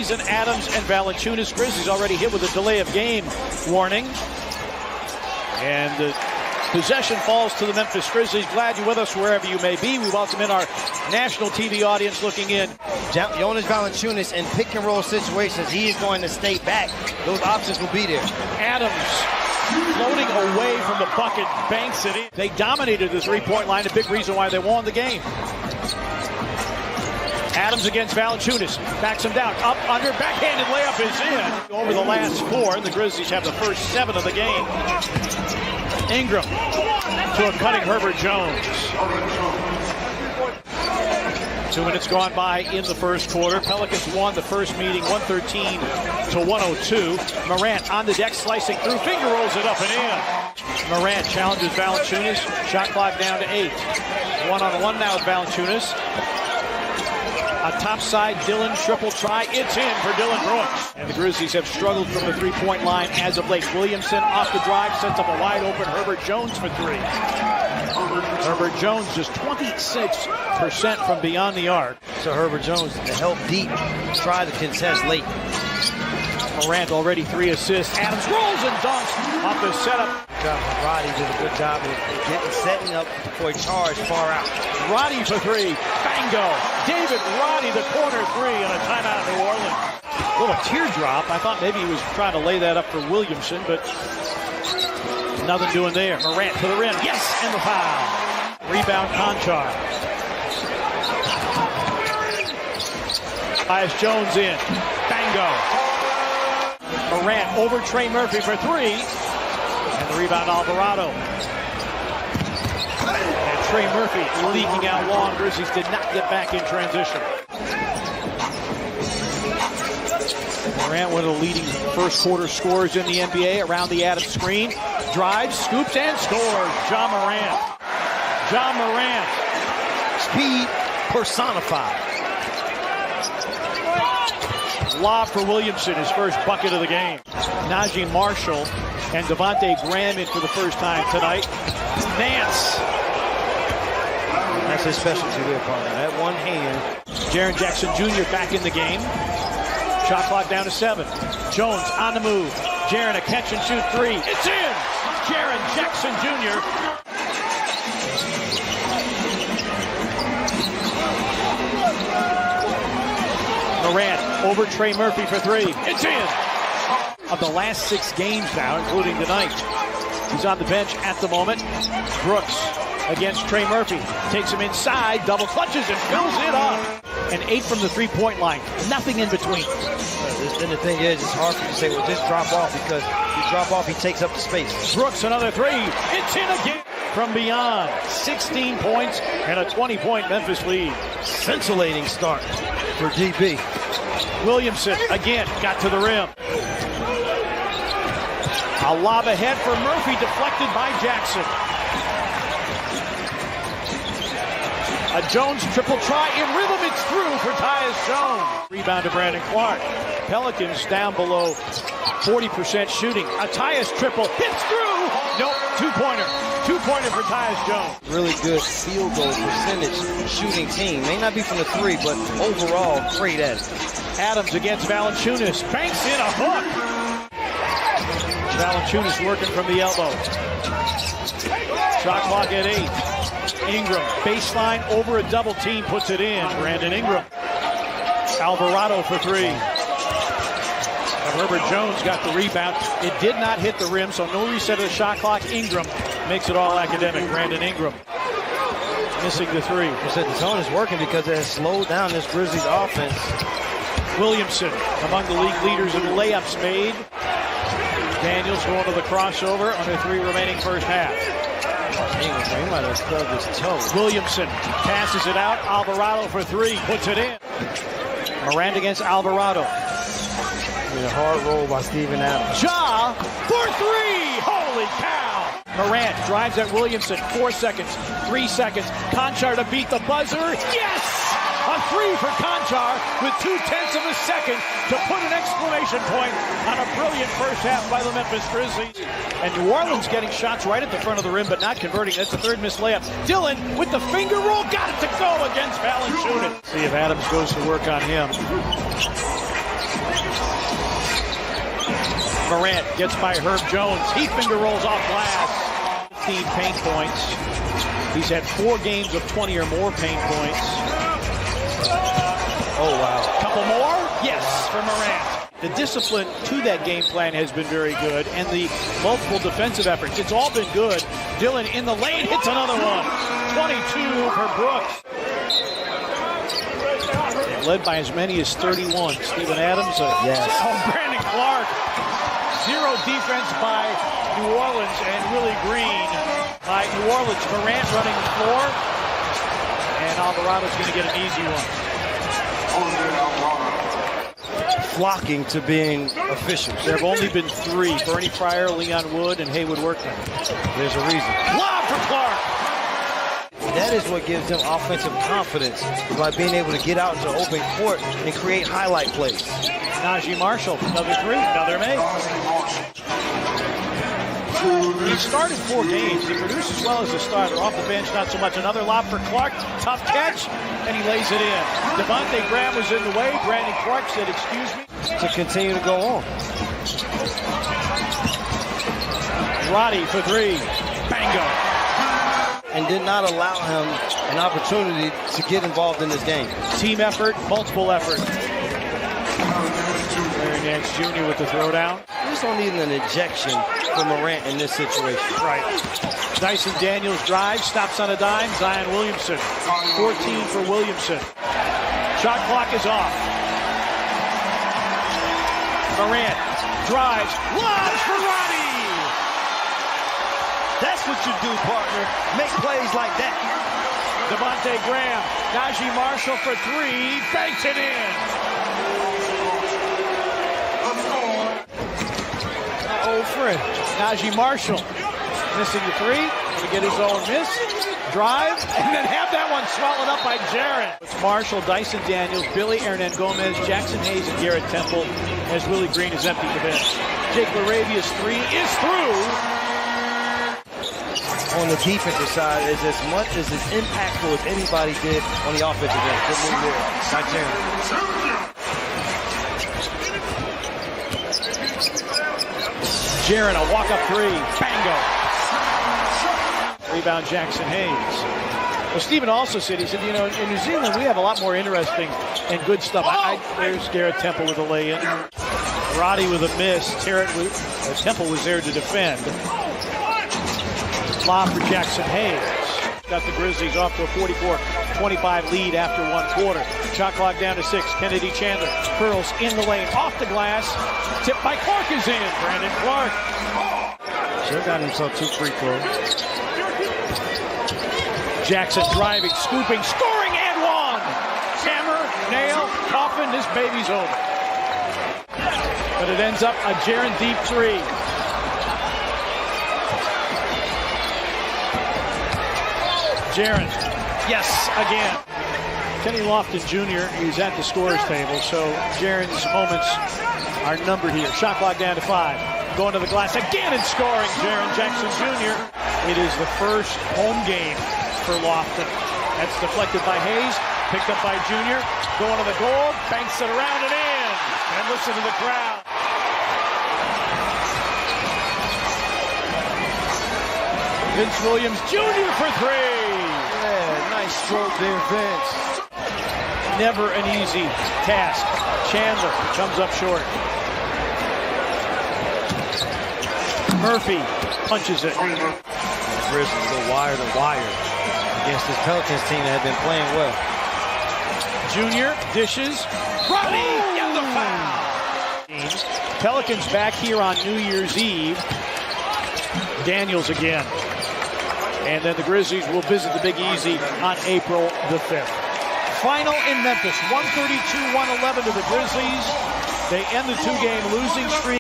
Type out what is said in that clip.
Adams and Valanciunas. Grizzlies already hit with a delay of game warning. And the possession falls to the Memphis Grizzlies. Glad you're with us wherever you may be. We welcome in our national TV audience looking in. Jonas Valanciunas in pick and roll situations, he is going to stay back. Those options will be there. Adams floating away from the bucket, banks it in. They dominated the three-point line, a big reason why they won the game. Adams against Valanciunas, backs him down, up, under, backhanded layup is in. Over the last four, and the Grizzlies have the first 7 of the game. Ingram to a cutting Herbert Jones. 2 minutes gone by in the first quarter. Pelicans won the first meeting 113-102. Morant on the deck, slicing through, finger rolls it up and in. Morant challenges Valanciunas, shot clock down to 8. 1-on-1 now with Valanciunas. A topside Dillon triple try. It's in for Dillon Brooks. And the Grizzlies have struggled from the three-point line as of late. Williamson off the drive, sets up a wide-open Herbert Jones for 3. Herbert Jones just 26% from beyond the arc. So Herbert Jones to help deep, try to contest late. Morant already 3 assists. Adams rolls and dunks off the setup. Roddy did a good job of setting up for a charge far out. Roddy for 3. Bango. David Roddy, the corner 3, and a timeout New Orleans. A little teardrop. I thought maybe he was trying to lay that up for Williamson, but nothing doing there. Morant to the rim. Yes, and the foul. Rebound Conchar. Tyus Jones in. Bango. Morant over Trey Murphy for 3. And the rebound Alvarado. And Trey Murphy leaking out long. Grizzlies did not get back in transition. Morant, one of the leading first quarter scorers in the NBA, around the Adams screen. Drives, scoops, and scores. Ja Morant. Ja Morant. Speed personified. Lob for Williamson, his first bucket of the game. Najee Marshall and Devontae Graham in for the first time tonight. Nance. That's his specialty there, partner. That one hand. Jaren Jackson Jr. back in the game. Shot clock down to 7. Jones on the move. Jaren, a catch and shoot 3. It's in! Jaren Jackson Jr. Morant over Trey Murphy for 3. It's in! Of the last 6 games now, including tonight. He's on the bench at the moment. Brooks against Trey Murphy. Takes him inside, double clutches and fills it up. And 8 from the three-point line. Nothing in between. Then the thing is, it's hard for you to say, well, just drop off, because you drop off, he takes up the space. Brooks, another 3. It's in again from beyond. 16 points and a 20-point Memphis lead. Scintillating start for DB. Williamson again got to the rim. A lob ahead for Murphy, deflected by Jackson. A Jones triple try in rhythm. It's through for Tyus Jones. Rebound to Brandon Clark. Pelicans down below 40% shooting. A Tyus triple hits through. Nope, two-pointer. Two-pointer for Tyus Jones. Really good field goal percentage shooting team. May not be from the 3, but overall, great at it. Adams against Valanciunas. Banks in a hook. Valanciunas working from the elbow. Shot clock at 8. Ingram, baseline over a double team, puts it in. Brandon Ingram. Alvarado for 3. And Herbert Jones got the rebound. It did not hit the rim, so no reset of the shot clock. Ingram makes it all academic. Brandon Ingram missing the 3. I said the zone is working because it has slowed down this Grizzlies offense. Williamson among the league leaders in layups made. Daniels going to the crossover under 3 remaining first half. He might have stubbed his toe. Williamson passes it out. Alvarado for 3, puts it in. Morant against Alvarado. A hard roll by Steven Adams. Ja for 3! Holy cow! Morant drives at Williamson. 4 seconds, 3 seconds. Conchar to beat the buzzer. Yes! A 3 for Conchar with 0.2 of a second to put an exclamation point on a brilliant first half by the Memphis Grizzlies. And New Orleans getting shots right at the front of the rim, but not converting. That's the 3rd missed layup. Dillon with the finger roll, got it to go against Valanciunas. See if Adams goes to work on him. Morant gets by Herb Jones. He finger rolls off glass. 15 paint points. He's had 4 games of 20 or more paint points. Oh, wow. Couple more? Yes, for Morant. The discipline to that game plan has been very good, and the multiple defensive efforts. It's all been good. Dillon in the lane hits another one. 22 for Brooks. Led by as many as 31. Steven Adams. Yes. Oh, Brandon Clark. 0 defense by New Orleans, and Willie Green by New Orleans. Morant running the floor, and Alvarado's going to get an easy one. Flocking to being officials. There have only been 3, Bernie Pryor, Leon Wood, and Haywood Workman. There's a reason. Lob for Clark. That is what gives them offensive confidence, by being able to get out into open court and create highlight plays. Najee Marshall, another 3, another make. He started 4 games. He produced as well as a starter. Off the bench, not so much. Another lob for Clark. Tough catch, and he lays it in. Devontae Graham was in the way. Brandon Clark said, excuse me. To continue to go on. Roddy for 3. Bango. And did not allow him an opportunity to get involved in this game. Team effort, multiple effort. Larry Nance Jr. with the throwdown. We just don't need an ejection for Morant in this situation. Right. Dyson Daniels drives, stops on a dime. Zion Williamson. 14 for Williamson. Shot clock is off. Morant drives, lobs for Roddy. That's what you do, partner. Make plays like that. Devontae Graham, Najee Marshall for 3, banks it in. Old friend. Najee Marshall missing the 3, going to get his own miss. Drive, and then have that one swallowed up by Jaren. Marshall, Dyson Daniels, Billy Hernangomez, Jackson Hayes, and Garrett Temple, as Willie Green has emptied the bench. Jake LaRavia's 3 is through. On the defensive side, is as much as impactful as anybody did on the offensive end. Good move there by Jaren. Jaren, a walk-up 3. Bango. Rebound Jackson Hayes. Well, Stephen also said, he said, you know, in New Zealand, we have a lot more interesting and good stuff. There's Garrett Temple with a lay-in. Roddy with a miss. Temple was there to defend. Lob for Jackson Hayes. Got the Grizzlies off to a 44-25 lead after 1 quarter. Shot clock down to 6. Kennedy Chandler curls in the lane, off the glass. Tipped by Clark is in. Brandon Clark. Should have gotten himself 2 free throws. Jackson driving, scooping, scoring, and 1. Hammer, nail, coffin, this baby's over. But it ends up a Jaren deep 3. Jaren, yes, again. Kenny Lofton Jr. is at the scorer's table, so Jaren's moments are numbered here. Shot clock down to 5. Going to the glass again and scoring, Jaren Jackson Jr. It is the first home game for Lofton. That's deflected by Hayes, picked up by Jr. Going to the goal, banks it around and in. And listen to the crowd. Vince Williams Jr. for 3. Yeah, nice stroke there, Vince. Never an easy task. Chandler comes up short. Murphy punches it. Grizzlies go wire to wire against this Pelicans team that had been playing well. Junior dishes. Roddy in the foul. Pelicans back here on New Year's Eve. Daniels again. And then the Grizzlies will visit the Big Easy on April the 5th. Final in Memphis, 132-111 to the Grizzlies. They end the 2-game losing streak.